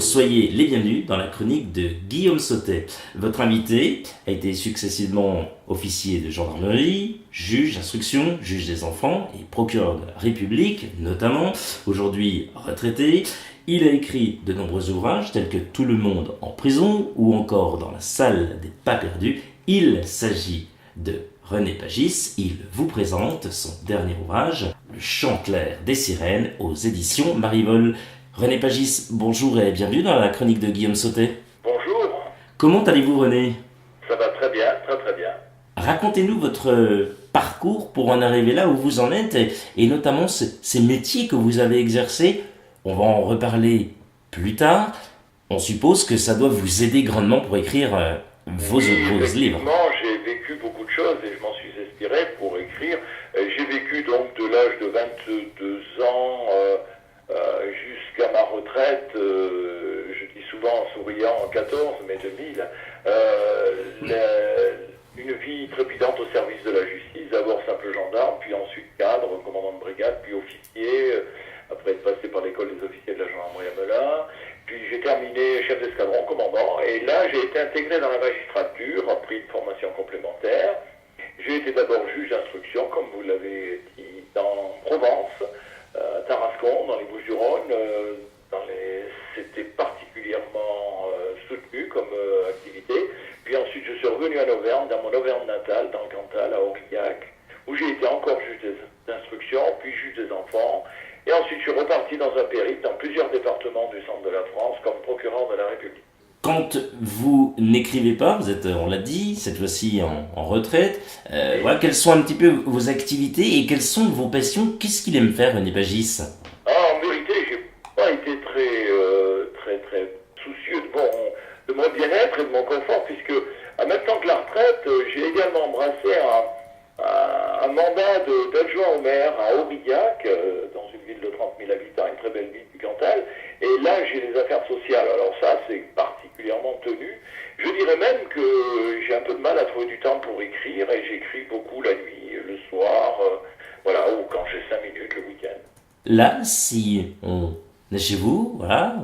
soyez les bienvenus dans la chronique de Guillaume Sautet. Votre invité a été successivement officier de gendarmerie, juge d'instruction, juge des enfants et procureur de la République, notamment, aujourd'hui retraité. Il a écrit de nombreux ouvrages tels que Tout le monde en prison ou encore Dans la salle des pas perdus. Il s'agit de René Pagis. Il vous présente son dernier ouvrage, Le chant clair des sirènes, aux éditions Marivol. René Pagis, bonjour et bienvenue dans la chronique de Guillaume Sautet. Bonjour. Comment allez-vous, René ? Ça va très bien, très très bien. Racontez-nous votre parcours pour en arriver là où vous en êtes et notamment ces métiers que vous avez exercés. On va en reparler plus tard. On suppose que ça doit vous aider grandement pour écrire vos livres. Effectivement, j'ai vécu beaucoup de choses et je m'en suis inspiré pour écrire. J'ai vécu donc de l'âge de 22 ans jusqu'à ma retraite, je dis souvent en souriant, en 14 mai 2000, une vie trépidante au service de la justice, d'abord simple gendarme, puis ensuite cadre, commandant de brigade, puis officier, après être passé par l'école des officiers de la gendarmerie à Melun, puis j'ai terminé chef d'escadron, commandant, et là j'ai été intégré dans la magistrature, pris une formation complémentaire. J'ai été d'abord juge d'instruction, comme vous l'avez dit, dans Provence, Tarascon, dans les Bouches-du-Rhône. C'était particulièrement soutenu comme activité. Puis ensuite, je suis revenu en Auvergne, dans mon Auvergne natale, dans le Cantal, à Aurillac, où j'ai été encore juge d'instruction, puis juge des enfants. Et ensuite, je suis reparti dans un périple dans plusieurs départements du centre de la France, comme procureur de la République. Quand vous n'écrivez pas, vous êtes, on l'a dit, cette fois-ci en retraite, voilà, quelles sont un petit peu vos activités et quelles sont vos passions ? Qu'est-ce qu'il aime faire, René Pagis ? En vérité, j'ai pas été très soucieux de mon bien-être et de mon confort, puisque en même temps que la retraite, j'ai également embrassé un mandat d'adjoint au maire à Aurillac, dans une ville de 30 000 habitants, une très belle ville du Cantal. Et là, j'ai les affaires sociales. Alors ça, c'est particulièrement tenu. Je dirais même que j'ai un peu de mal à trouver du temps pour écrire, et j'écris beaucoup la nuit, le soir, voilà, ou quand j'ai 5 minutes le week-end. Là, si on est chez vous, voilà,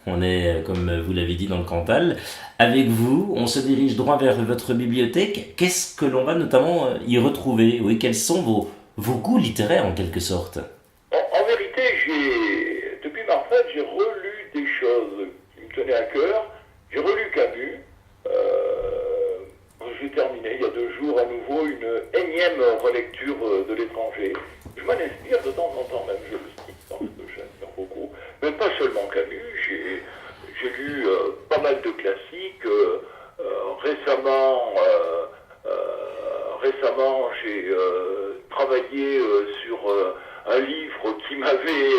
on est, comme vous l'avez dit, dans le Cantal, avec vous, on se dirige droit vers votre bibliothèque. Qu'est-ce que l'on va notamment y retrouver ? Oui, quels sont vos goûts littéraires en quelque sorte ? En vérité, depuis ma retraite, j'ai relu des choses qui me tenaient à cœur. J'ai relu Camus. J'ai terminé il y a 2 jours à nouveau une énième relecture de L'étranger. Je m'en inspire de temps en temps, même je le cite parce que j'admire beaucoup. Mais pas seulement Camus, j'ai lu pas mal de classiques. Récemment, j'ai travaillé sur un livre qui m'avait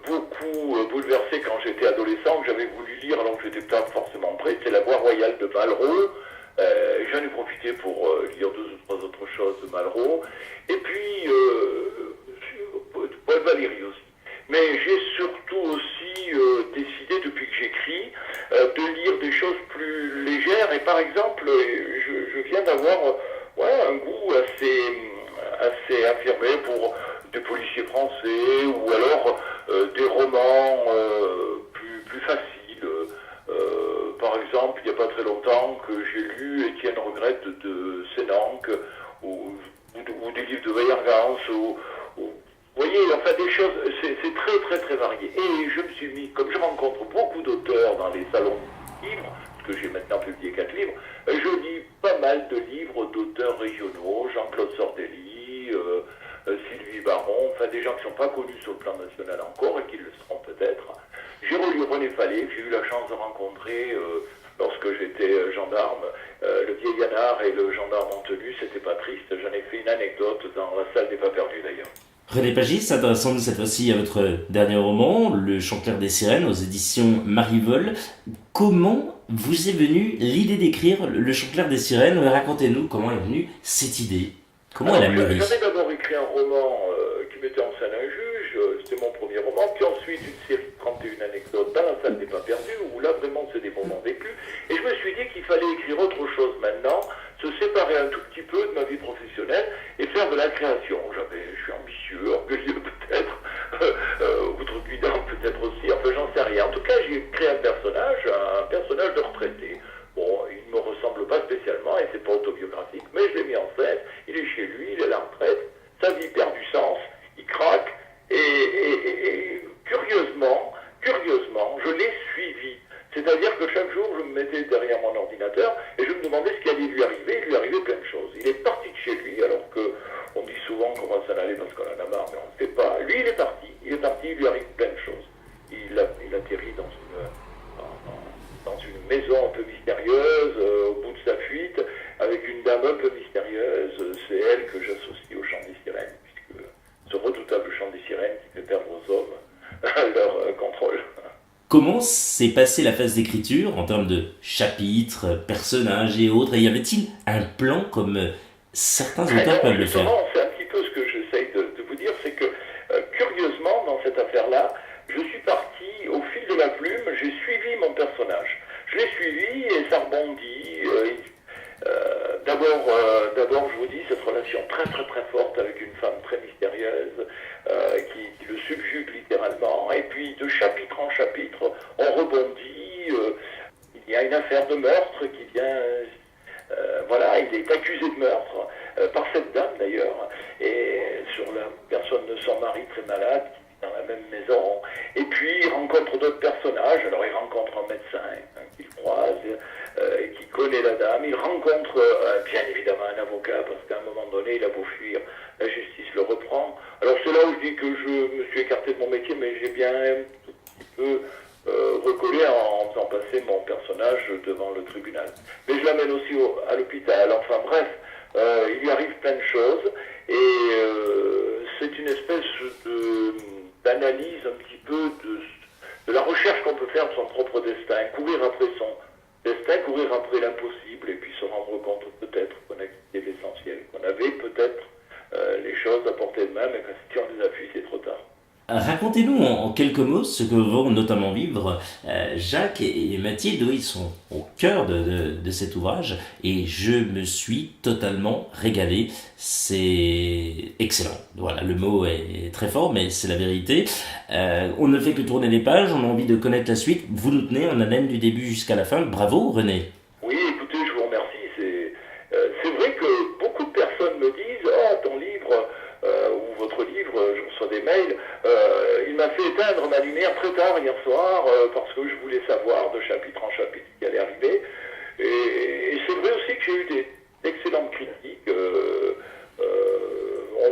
beaucoup bouleversé quand j'étais adolescent, que j'avais voulu lire alors que j'étais pas forcément prêt. C'est La Voie royale de Malraux. J'en ai profité pour lire 2 ou 3 autres choses de Malraux. Et puis, Paul Valéry aussi. Mais j'ai surtout aussi décidé, depuis que j'écris, de lire des choses plus légères. Et par exemple, je viens d'avoir un goût assez affirmé pour des policiers français, ou alors des romans plus faciles. Par exemple, il n'y a pas très longtemps que j'ai lu Étienne Regrette de Sénanque, ou des livres de Weyergans, vous voyez, enfin des choses, c'est très varié. Et je me suis mis, comme je rencontre beaucoup d'auteurs dans les salons de livres, parce que j'ai maintenant publié 4 livres, je lis pas mal de livres d'auteurs régionaux, Jean-Claude Sordelli, Sylvie Baron, enfin des gens qui ne sont pas connus sur le plan national encore et qui le seront peut-être. J'ai relu René Fallet, que j'ai eu la chance de rencontrer lorsque j'étais gendarme. Le vieil Yanard et le gendarme en tenue, c'était pas triste. J'en ai fait une anecdote dans la salle des pas perdus d'ailleurs. René Pagis, adressons-nous cette fois-ci à votre dernier roman, Le chant clair des sirènes, aux éditions Marivol. Comment vous est venue l'idée d'écrire Le chant clair des sirènes ? Racontez-nous comment est venue cette idée. Comment elle a mûri ? J'avais d'abord écrit un roman qui mettait en scène un juge, c'était mon premier roman, puis ensuite une série de 31 anecdotes dans la salle des pas perdus, où là vraiment c'est des moments vécus, et je me suis dit qu'il fallait écrire autre chose maintenant, se séparer un tout petit peu de ma vie professionnelle et faire de la création. Je suis ambitieux, orgueilleux peut-être, outrecuidant peut-être aussi, enfin j'en sais rien. En tout cas, j'ai créé un personnage me mettais derrière mon ordinateur et je me demandais ce qui allait lui arriver. Il lui arrivait plein de choses. Il est parti de chez lui, alors que on dit souvent qu'on va s'en aller parce qu'on en a marre, mais on ne fait pas. Lui, il est parti, il lui arrive plein de choses. Il atterrit dans une maison un peu mystérieuse, au bout de sa fuite, avec une dame un peu mystérieuse. C'est elle que j'associe au chant des sirènes, puisque ce redoutable chant des sirènes qui fait perdre aux hommes leur contrôle. Comment s'est passée la phase d'écriture en termes de chapitres, personnages et autres? Et y avait-il un plan comme certains auteurs peuvent le faire? C'est un petit peu ce que j'essaye de vous dire, c'est que curieusement, dans cette affaire-là, je suis parti au fil de la plume, j'ai suivi mon personnage. Je l'ai suivi et ça rebondit. D'abord, je vous dis, cette relation très très très forte avec une femme très mystérieuse qui le subjugue littéralement. Et puis de chapitre en chapitre, on rebondit. Il y a une affaire de meurtre qui vient... voilà, il est accusé de meurtre par cette dame d'ailleurs, et sur la personne de son mari très malade qui vit dans la même maison. Et puis il rencontre d'autres personnages. Alors il rencontre un médecin qu'il croise, qui connaît la dame. Il rencontre bien évidemment un avocat, parce qu'à un moment donné, il a beau fuir, la justice le reprend. Alors c'est là où je dis que je me suis écarté de mon métier, mais j'ai bien un tout petit peu recollé en faisant passer mon personnage devant le tribunal. Mais je l'amène aussi à l'hôpital. Enfin bref, il lui arrive plein de choses, et c'est une espèce d'analyse un petit peu de la recherche qu'on peut faire de son propre destin, courir après son destin, courir après l'impossible, et puis se rendre compte peut-être qu'on a quitté l'essentiel, qu'on avait peut-être les choses à portée de main, mais que si on les appuie, c'est trop tard. Racontez-nous en quelques mots ce que vont notamment vivre Jacques et Mathilde. Ils sont au cœur de cet ouvrage et je me suis totalement régalé. C'est excellent. Voilà, le mot est très fort, mais c'est la vérité. On ne fait que tourner les pages, on a envie de connaître la suite. Vous nous tenez en haleine du début jusqu'à la fin. Bravo, René. Oui, écoutez, je vous remercie. C'est vrai que beaucoup de personnes me disent « Oh, ton livre... ou votre livre, je reçois des mails, il m'a fait éteindre ma lumière très tard hier soir parce que je voulais savoir de chapitre en chapitre ce qui allait arriver. Et c'est vrai aussi que j'ai eu d'excellentes critiques. On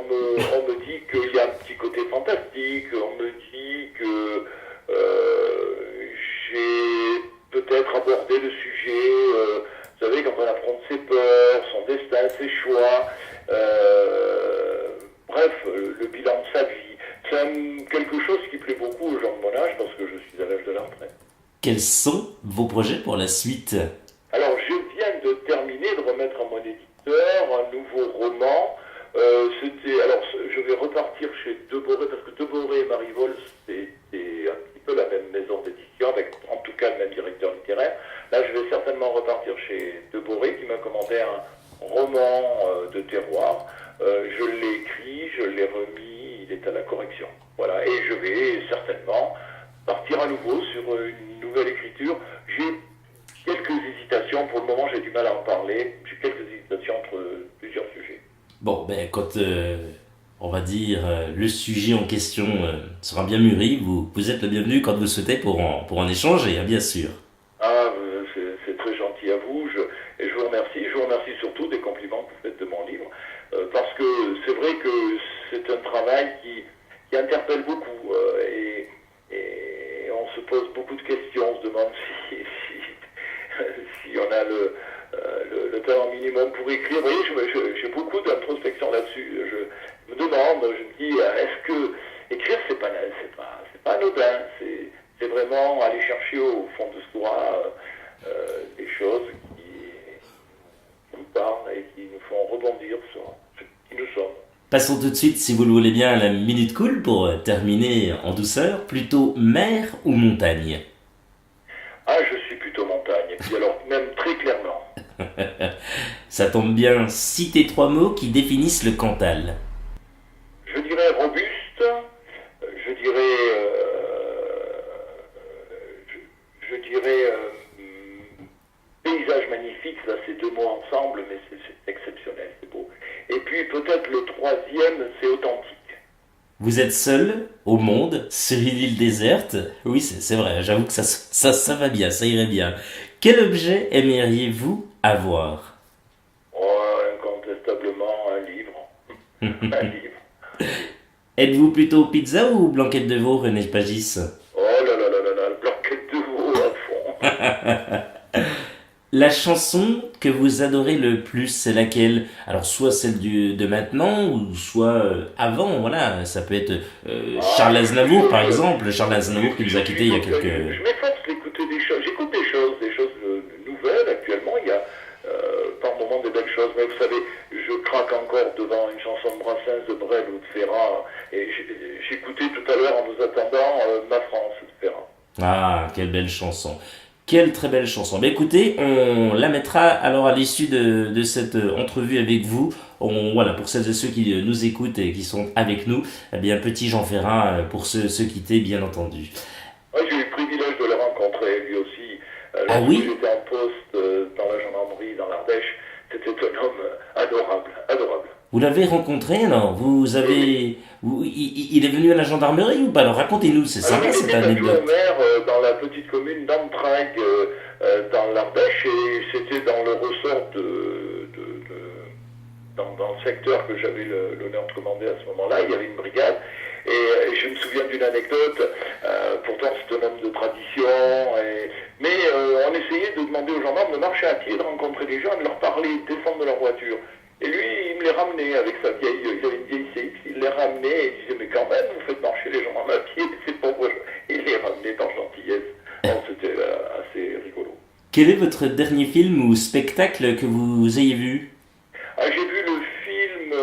me dit qu'il y a un petit côté fantastique, on me dit que j'ai peut-être abordé le sujet, vous savez, quand on affronte ses peurs, son destin, ses choix, bref, le bilan de sa vie. C'est quelque chose qui plaît beaucoup aux gens de mon âge parce que je suis à l'âge de la retraite. Quels sont vos projets pour la suite? Alors, je viens de terminer de remettre à mon éditeur un nouveau roman. Alors, je vais repartir chez Deboré, parce que Deboré et Marivol, c'était un petit peu la même maison d'édition, avec en tout cas le même directeur littéraire. Là, je vais certainement repartir chez Deboré, qui m'a commandé un roman de terroir. Je l'ai écrit, je l'ai remis, il est à la correction. Voilà, et je vais certainement partir à nouveau sur une nouvelle écriture. J'ai quelques hésitations, pour le moment j'ai du mal à en parler, j'ai quelques hésitations entre plusieurs sujets. Bon, quand on va dire le sujet en question sera bien mûri, vous êtes le bienvenu quand vous souhaitez pour en échanger, hein, bien sûr. Ah, c'est très gentil à vous, et je vous remercie. Je vous remercie surtout des compliments que vous faites de mon livre, parce que c'est vrai que c'est un travail qui interpelle beaucoup, et on se pose beaucoup de questions, on se demande si on a le talent minimum pour écrire. Vous voyez, j'ai beaucoup d'introspection là-dessus. Je me demande, je me dis, est-ce que écrire, c'est pas anodin, c'est vraiment aller chercher au fond de soi des choses qui nous parlent et qui nous font rebondir sur ce qui nous sommes. Passons tout de suite, si vous le voulez bien, à la Minute Cool pour terminer en douceur. Plutôt mer ou montagne? Ah, je suis plutôt montagne, et puis alors même très clairement. Ça tombe bien, citez 3 mots qui définissent le Cantal. Je dirais robuste, je dirais paysage magnifique, ça c'est 2 mots ensemble, mais c'est exceptionnel, c'est beau. Et puis peut-être le 3e, c'est authentique. Vous êtes seul au monde, sur une île déserte. Oui, c'est vrai, j'avoue que ça va bien, ça irait bien. Quel objet aimeriez-vous avoir? Oh, incontestablement, un livre. Un livre. Êtes-vous plutôt pizza ou blanquette de veau, René Pagis? Oh là là là là là, le blanquette de veau à fond. La chanson que vous adorez le plus, c'est laquelle? Alors, soit celle de maintenant, ou soit avant, voilà. Ça peut être Charles Aznavour, par exemple. Charles Aznavour qui nous a quittés il y a quelques... Je m'efforce d'écouter des choses. J'écoute des choses nouvelles actuellement. Il y a par moments des belles choses. Mais vous savez, je craque encore devant une chanson de Brassens, de Brel ou de Ferrat. Et j'écoutais tout à l'heure, en vous attendant, Ma France de Ferrat. Ah, quelle belle chanson. Quelle très belle chanson. Mais écoutez, on la mettra alors à l'issue de cette entrevue avec vous. Voilà, pour celles et ceux qui nous écoutent et qui sont avec nous, eh bien, petit Jean Ferrat pour se quitter, bien entendu. Ouais, j'ai eu le privilège de le rencontrer, lui aussi. Ah Lorsque oui? j'étais en poste dans la gendarmerie, dans l'Ardèche, c'était un homme adorable, adorable. Vous l'avez rencontré, alors? Il est venu à la gendarmerie ou pas? Alors racontez-nous, c'est Alors, sympa il cette était adjoint anecdote. au maire dans la petite commune d'Amtrague, dans l'Ardèche, et c'était dans le ressort dans le secteur que j'avais l'honneur de commander à ce moment-là. Il y avait une brigade, et je me souviens d'une anecdote. Pourtant, c'est un homme de tradition, mais on essayait de demander aux gendarmes de marcher à pied, de rencontrer des gens, de leur parler, de descendre de leur voiture. Et lui, il me les ramenait avec sa vieille, il avait une vieille CX, il les ramenait et il disait, mais quand même, vous faites marcher les gens à pied, c'est pas moi. Il les ramenait par gentillesse. Donc c'était assez rigolo. Quel est votre dernier film ou spectacle que vous ayez vu? Ah, j'ai vu le film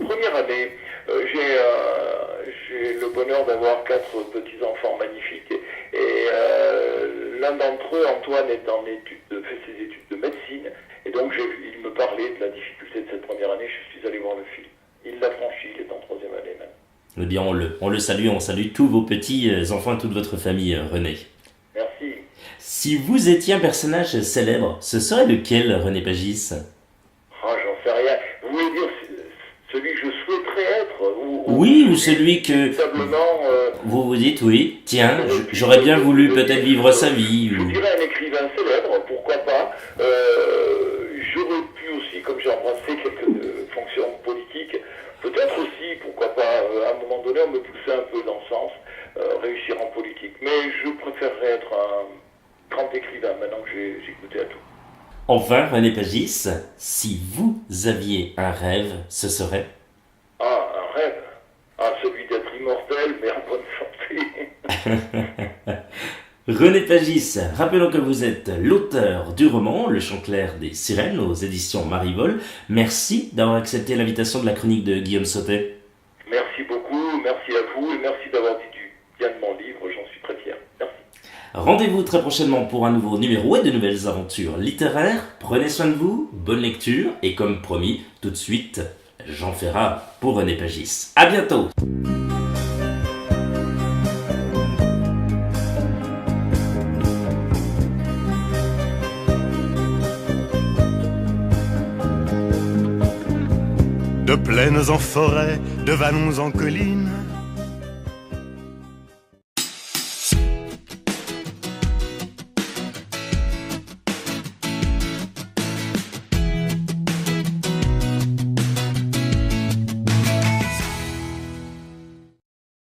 première année. J'ai le bonheur d'avoir 4 petits-enfants magnifiques. Et l'un d'entre eux, Antoine, fait ses études de médecine. Et donc il me parlait de la difficulté de cette première année. Je suis allé voir le film. Il l'a franchi, il est en 3e année même. Eh bien, on le salue, on salue tous vos petits enfants, toute votre famille, René. Merci. Si vous étiez un personnage célèbre, ce serait lequel, René Pagis? Ah, j'en sais rien. Vous voulez dire celui que je souhaiterais être Oui, ou celui que véritablement, vous vous dites, oui, tiens, j'aurais bien voulu peut-être vivre sa vie. Je Ou... dirais un écrivain célèbre, pourquoi pas. J'aurais pu aussi, comme j'ai embrassé quelques fonctions politiques, peut-être aussi, pourquoi pas, à un moment donné, on me poussait un peu dans ce sens, réussir en politique. Mais je préférerais être un grand écrivain, maintenant que j'ai goûté à tout. Enfin, René Pagis, si vous aviez un rêve, ce serait? Ah, un rêve. Ah, celui d'être immortel, mais en bonne santé. René Pagis, rappelons que vous êtes l'auteur du roman Le Chant clair des sirènes aux éditions Marivol. Merci d'avoir accepté l'invitation de la chronique de Guillaume Sautet. Merci beaucoup, merci à vous et merci d'avoir dit du bien de mon livre, j'en suis très fier. Merci. Rendez-vous très prochainement pour un nouveau numéro et de nouvelles aventures littéraires. Prenez soin de vous, bonne lecture et comme promis, tout de suite, Jean Ferrat pour René Pagis. À bientôt! De plaines en forêt, de vallons en collines,